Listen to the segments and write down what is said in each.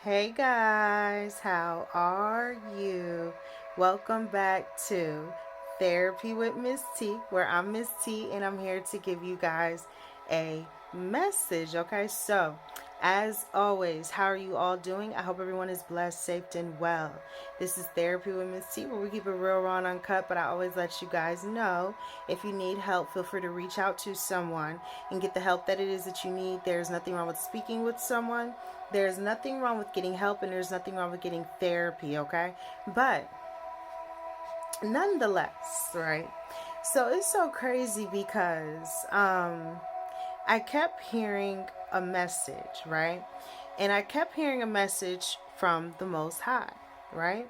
Hey guys, how are you? Welcome back to Therapy with Miss T, where I'm Miss T and I'm here to give you guys a message. Okay, so as always, how are you all doing? I hope everyone is blessed, safe, and well. This is Therapy with Miss T, where we keep it real, raw, and uncut, but I always let you guys know if you need help, feel free to reach out to someone and get the help that it is that you need. There's nothing wrong with speaking with someone. There's nothing wrong with getting help, and there's nothing wrong with getting therapy, okay? But nonetheless, right? So it's so crazy because I kept hearing a message, right? And I kept hearing a message from the Most High, right?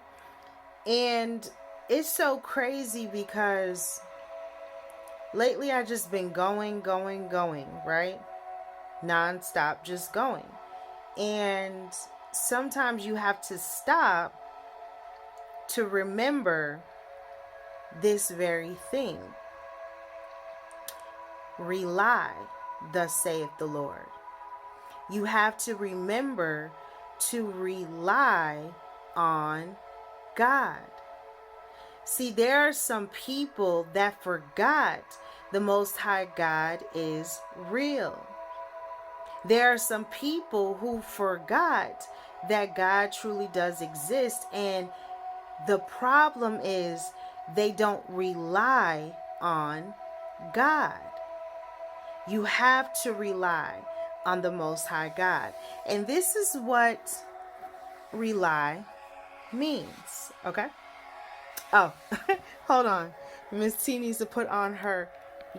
And it's so crazy because lately I just been going, right? Non-stop, just going. And sometimes you have to stop to remember this very thing. Rely, thus saith the Lord. You have to remember to rely on God. See, there are some people that forgot the Most High God is real. There are some people who forgot that God truly does exist, and the problem is they don't rely on God. You have to rely on the Most High God. And this is what rely means, okay? Oh, hold on. Miss T needs to put on her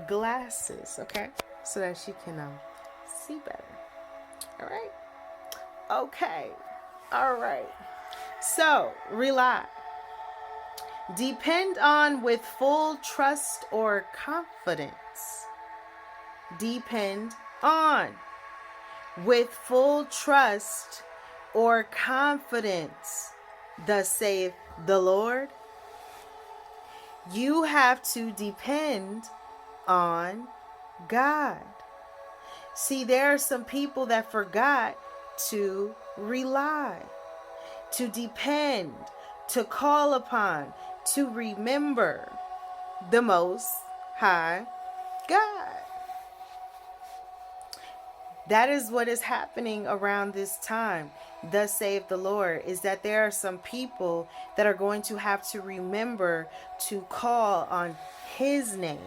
glasses, okay? So that she can see better. All right? Okay. All right. So, rely. Depend on with full trust or confidence. Depend on with full trust or confidence. Thus saith the Lord. You have to depend on God. See, there are some people that forgot to rely, to depend, to call upon, to remember the Most High God. That is what is happening around this time. Thus saith the Lord, is that there are some people that are going to have to remember to call on His name.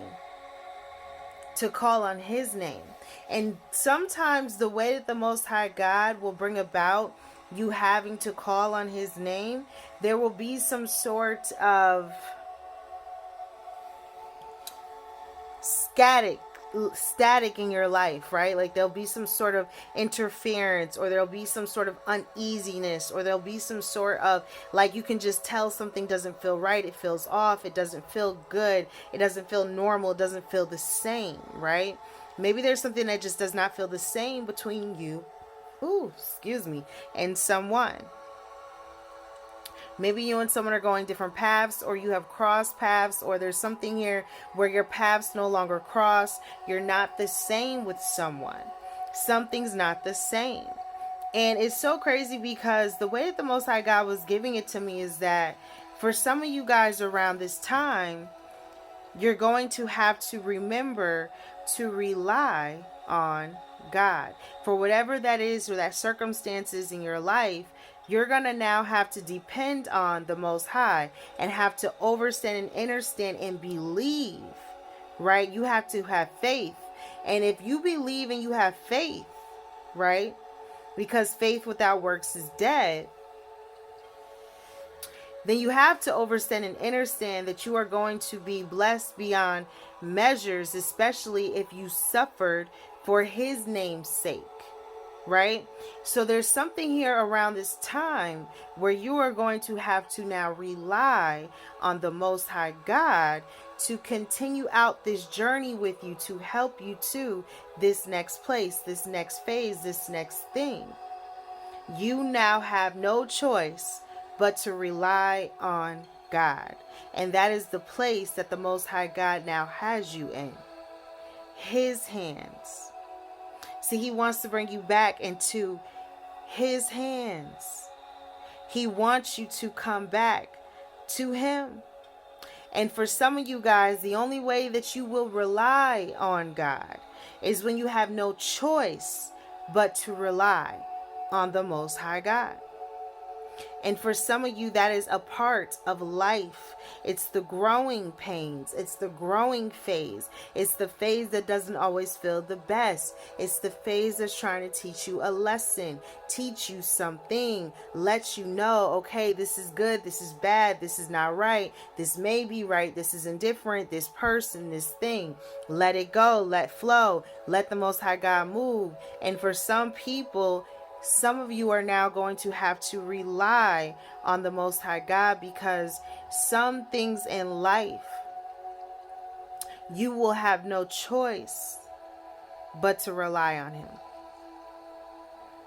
To call on His name. And sometimes the way that the Most High God will bring about you having to call on His name, there will be some sort of static in your life, right? Like there'll be some sort of interference, or there'll be some sort of uneasiness, or there'll be some sort of, like, you can just tell something doesn't feel right, it feels off, it doesn't feel good, it doesn't feel normal, it doesn't feel the same, right? Maybe there's something that just does not feel the same between you, and someone. Maybe you and someone are going different paths, or you have crossed paths, or there's something here where your paths no longer cross. You're not the same with someone. Something's not the same. And it's so crazy because the way that the Most High God was giving it to me is that for some of you guys around this time, you're going to have to remember to rely on God. For whatever that is, or that circumstances in your life, you're going to now have to depend on the Most High and have to understand and understand and believe, right? You have to have faith. And if you believe and you have faith, right? Because faith without works is dead. Then you have to understand and understand that you are going to be blessed beyond measures, especially if you suffered for His name's sake. Right? So there's something here around this time where you are going to have to now rely on the Most High God to continue out this journey with you, to help you to this next place, this next phase, this next thing. You now have no choice but to rely on God. And that is the place that the Most High God now has you in. His hands. See, He wants to bring you back into his hands. He wants you to come back to him. And for some of you guys, the only way that you will rely on God is when you have no choice but to rely on the Most High God. And for some of you, that is a part of life. It's the growing pains. It's the growing phase. It's the phase that doesn't always feel the best. It's the phase that's trying to teach you a lesson, teach you something, let you know, okay, this is good, this is bad, this is not right, this may be right, this is indifferent, this person, this thing. Let it go, let flow, let the Most High God move. And for some people, some of you are now going to have to rely on the Most High God, because some things in life you will have no choice but to rely on him.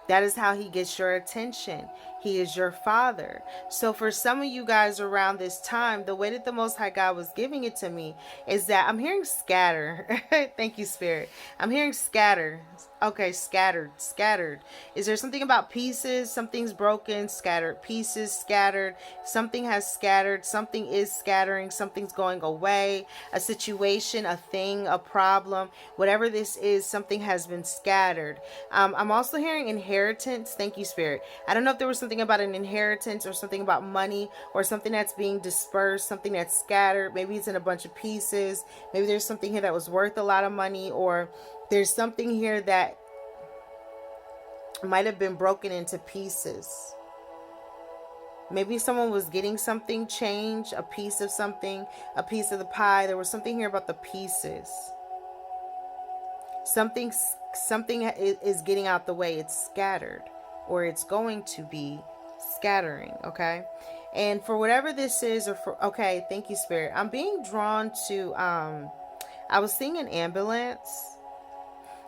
That is how he gets your attention. He is your father. So for some of you guys around this time, the way that the Most High God was giving it to me is that I'm hearing scatter. Thank you, Spirit. I'm hearing scatter. Okay, scattered. Is there something about pieces? Something's broken, scattered. Pieces, scattered. Something has scattered. Something is scattering. Something's going away. A situation, a thing, a problem. Whatever this is, something has been scattered. I'm also hearing inheritance. Thank you, Spirit. I don't know if there was something about an inheritance or something about money or something that's being dispersed, something that's scattered. Maybe it's in a bunch of pieces. Maybe there's something here that was worth a lot of money, or there's something here that might have been broken into pieces. Maybe someone was getting something, change, a piece of something, a piece of the pie. There was something here about the pieces. Something is getting out the way. It's scattered, or it's going to be scattering. Okay. And for whatever this is, okay, thank you, Spirit. I'm being drawn to, I was seeing an ambulance.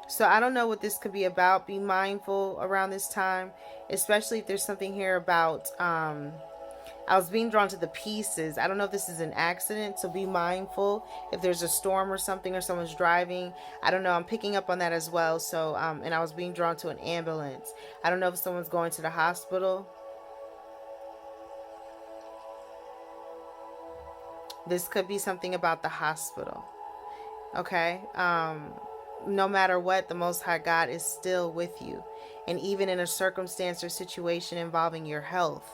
So I don't know what this could be about. Be mindful around this time, especially if there's something here about, I was being drawn to the pieces. I don't know if this is an accident, so be mindful if there's a storm or something, or someone's driving. I don't know. I'm picking up on that as well. So, and I was being drawn to an ambulance. I don't know if someone's going to the hospital. This could be something about the hospital. Okay. No matter what, the Most High God is still with you. And even in a circumstance or situation involving your health,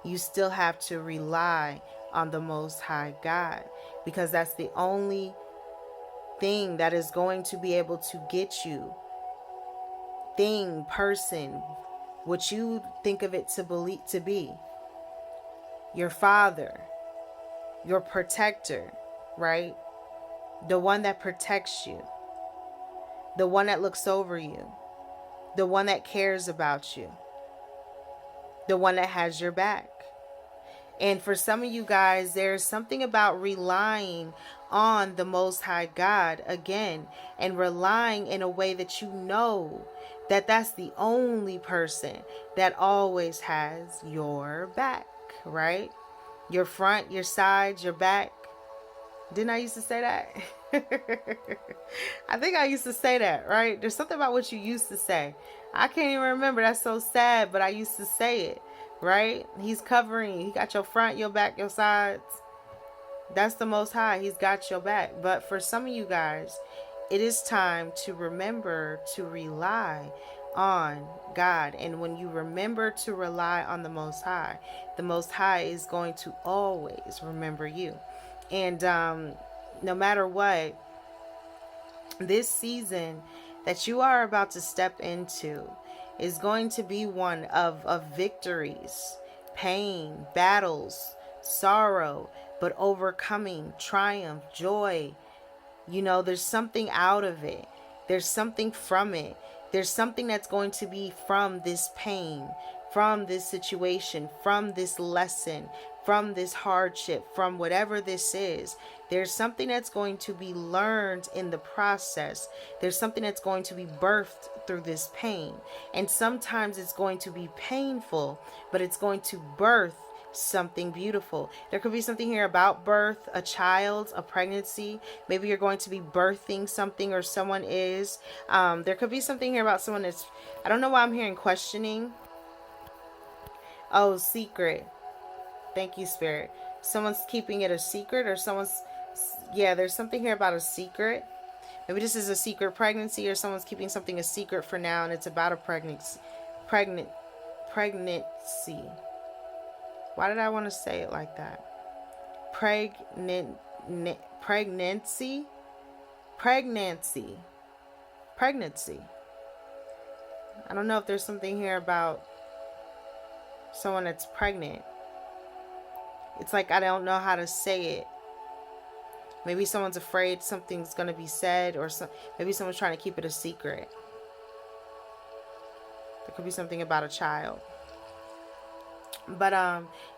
you still have to rely on the Most High God, because that's the only thing that is going to be able to get you, thing, person, what you think of it to be, your father, your protector, right? The one that protects you, the one that looks over you, the one that cares about you, the one that has your back. And for some of you guys, there's something about relying on the Most High God again, and relying in a way that you know that that's the only person that always has your back, right? Your front, your sides, your back. Didn't I used to say that? I think I used to say that, right? There's something about what you used to say. I can't even remember. That's so sad, but I used to say it, right? He's covering you. He got your front, your back, your sides. That's the Most High. He's got your back. But for some of you guys, it is time to remember to rely on God. And when you remember to rely on the Most High is going to always remember you. And no matter what, this season that you are about to step into is going to be one of victories, pain, battles, sorrow, but overcoming, triumph, joy. You know, there's something out of it. There's something from it. There's something that's going to be from this pain, from this situation, from this lesson, from this hardship, from whatever this is. There's something that's going to be learned in the process. There's something that's going to be birthed through this pain. And sometimes it's going to be painful, but it's going to birth something beautiful. There could be something here about birth, a child, a pregnancy. Maybe you're going to be birthing something, or someone is. There could be something here about someone that's, I don't know why I'm hearing questioning. Oh, secret. Thank you, Spirit. Someone's keeping it a secret, or yeah, there's something here about a secret. Maybe this is a secret pregnancy, or someone's keeping something a secret for now, and it's about a pregnancy. Pregnancy. Why did I want to say it like that? Pregnancy. I don't know if there's something here about someone that's pregnant. It's like I don't know how to say it. Maybe someone's afraid something's going to be said, or maybe someone's trying to keep it a secret. There could be something about a child. But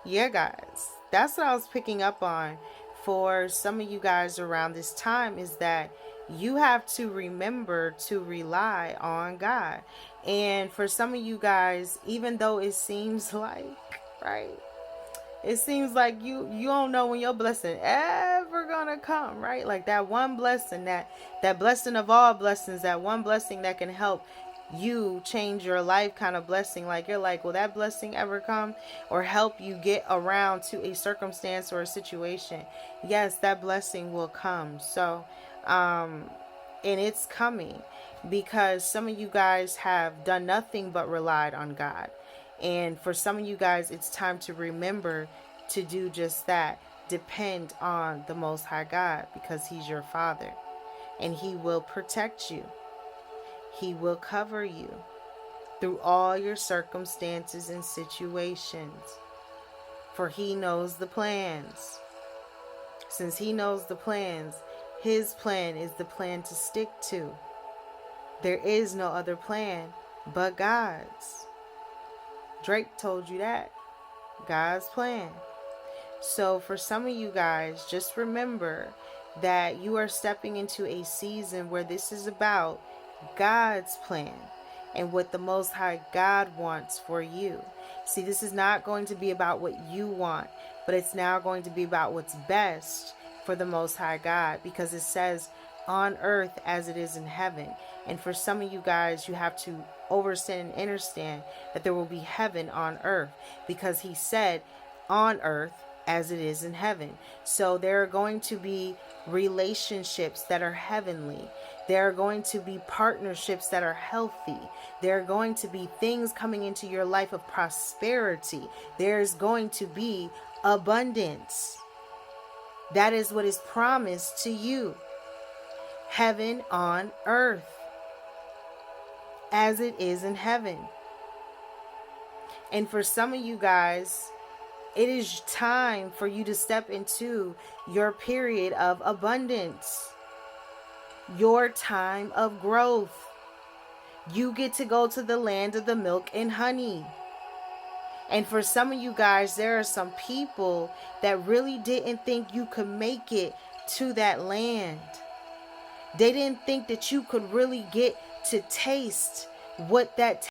yeah, guys, that's what I was picking up on for some of you guys around this time, is that you have to remember to rely on God. And for some of you guys, even though it seems like, right, it seems like you don't know when your blessing ever gonna come, right? Like that one blessing, that blessing of all blessings, that one blessing that can help you change your life kind of blessing. Like you're like, will that blessing ever come, or help you get around to a circumstance or a situation? Yes, that blessing will come. So and it's coming, because some of you guys have done nothing but relied on God. And for some of you guys, it's time to remember to do just that. Depend on the Most High God, because He's your Father, and He will protect you. He will cover you through all your circumstances and situations, for He knows the plans. Since He knows the plans, His plan is the plan to stick to. There is no other plan but God's. Drake told you that. God's plan. So for some of you guys, just remember that you are stepping into a season where this is about God's plan and what the Most High God wants for you. See, this is not going to be about what you want, but it's now going to be about what's best for the Most High God, because it says on earth as it is in heaven. And for some of you guys, you have to understand and understand that there will be heaven on earth, because He said on earth as it is in heaven. So there are going to be relationships that are heavenly. There are going to be partnerships that are healthy. There are going to be things coming into your life of prosperity. There's going to be abundance. That is what is promised to you. Heaven on earth as it is in heaven. And for some of you guys, it is time for you to step into your period of abundance, your time of growth. You get to go to the land of the milk and honey. And for some of you guys, there are some people that really didn't think you could make it to that land. They didn't think that you could really get to taste what that